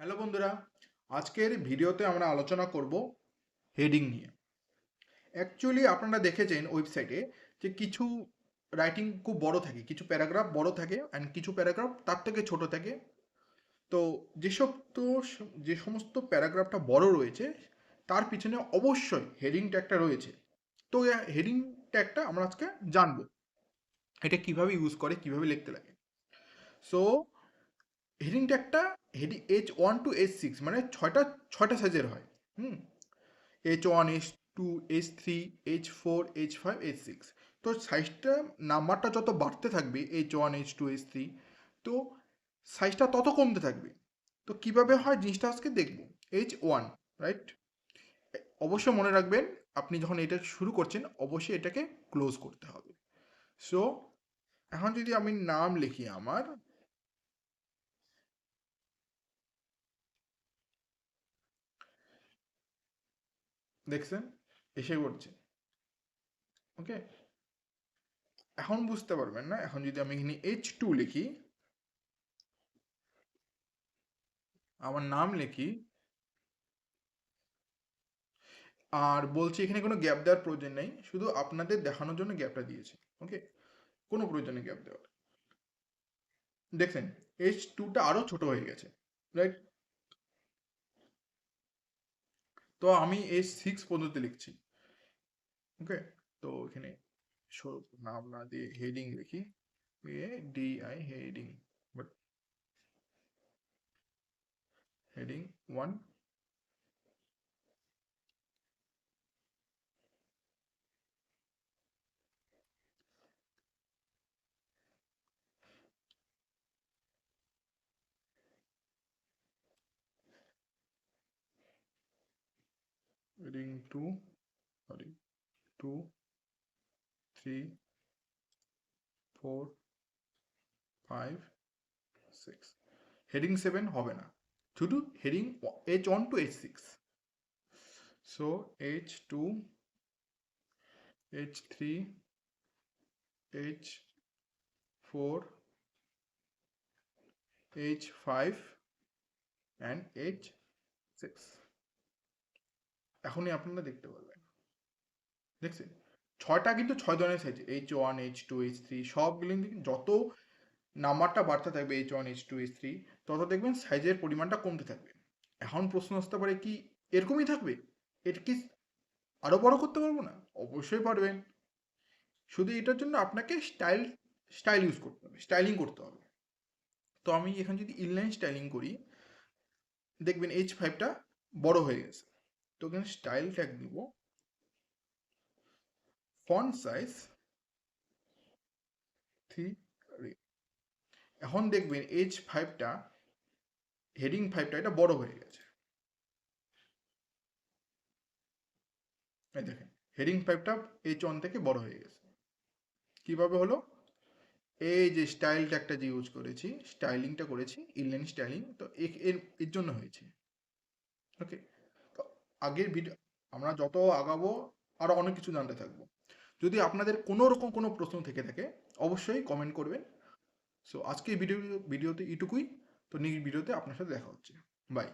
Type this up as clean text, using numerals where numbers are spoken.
Hello বন্ধুরা, আজকের ভিডিওতে আমরা আলোচনা করব হেডিং নিয়ে। অ্যাকচুয়ালি আপনারা দেখেছেন ওয়েবসাইটে যে কিছু রাইটিং খুব বড় থাকে, কিছু প্যারাগ্রাফ বড় থাকে অ্যান্ড কিছু প্যারাগ্রাফ তার থেকে ছোট থাকে। তো যেসব তো যে সমস্ত প্যারাগ্রাফটা বড় রয়েছে তার পিছনে অবশ্যই হেডিং ট্যাগটা রয়েছে। তো হেডিং ট্যাগটা আমরা আজকে জানবো এটা কিভাবে ইউজ করে, কিভাবে লিখতে লাগে। So heading ট্যাগটা H1 to H6 মানে ছয়টা সাইজের হয়। হুম H1, H2, H3, H4, H5, H6। তো সাইজটা নাম্বারটা যত বাড়তে থাকবে H1, H2, H3, তো সাইজটা তত কমতে থাকবে। তো কিভাবে হয় জিনিসটা আজকে দেখব। H1, right? অবশ্যই মনে রাখবেন, আপনি যখন এটা শুরু করছেন অবশ্যই এটাকে ক্লোজ করতে হবে। সো এখন যদি আমি নাম লিখি আমার, দেখছেন এসে পড়ছে। ওকে, এখন বুঝতে পারবেন না। এখন যদি আমি এখানে H2 লিখি, আমার নাম লিখি, আর বলছি এখানে কোনো গ্যাপ দেওয়ার প্রয়োজন নেই, শুধু আপনাদের দেখানোর জন্য গ্যাপটা দিয়েছি। ওকে, কোনো প্রয়োজন নেই গ্যাপ দেওয়ার। দেখছেন H2টা আরো ছোট হয়ে গেছে, রাইট? তো আমি H6 পর্যন্ত লিখছি। ওকে, তো এখানে নাম না দিয়ে হেডিং লিখি, ADI heading, but heading 1, heading 2, sorry 2, 3, 4, 5, 6। Heading 7 হবে না, শুধু heading H1 to H6। So H2, H3, H4, H5 and H6। এখনই আপনারা দেখতে পারবেন, দেখছেন ছয়টা কিন্তু ছয় ধরনের সাইজ, H1, H2, H3 সবগুলো কিন্তু যত নাম্বারটা বাড়তে থাকবে H1, H2, H3, তত দেখবেন সাইজের পরিমাণটা কমতে থাকবে। এখন প্রশ্ন আসতে পারে কি এরকমই থাকবে, এর কি আরো বড় করতে পারবো না? অবশ্যই পারবেন, শুধু এটার জন্য আপনাকে স্টাইল ইউজ করতে হবে, স্টাইলিং করতে হবে। তো আমি এখানে যদি ইনলাইন স্টাইলিং করি, দেখবেন H5টা বড় হয়ে গেছে। তো এখানে স্টাইল ট্যাগ দিব, ফন্ট সাইজ 3। এখন দেখবেন H5টা, হেডিং 5টা এটা বড় হয়ে গেছে। এই দেখেন হেডিং 5টা H1 থেকে বড় হয়ে গেছে। কিভাবে হলো? এই যে স্টাইল ট্যাগটা যে ইউজ করেছি, স্টাইলিংটা করেছি, ইনলাইন স্টাইলিং, তো এর জন্য হয়েছে। ওকে, তো আগের ভিডিও আমরা যত আগাবো আরো অনেক কিছু জানতে থাকবো। যদি আপনাদের কোনো রকম কোনো প্রশ্ন থেকে থাকে অবশ্যই কমেন্ট করবেন। সো আজকে ভিডিওতে এটুকুই। তো নেক্সট ভিডিওতে আপনার সাথে দেখা হচ্ছে। বাই।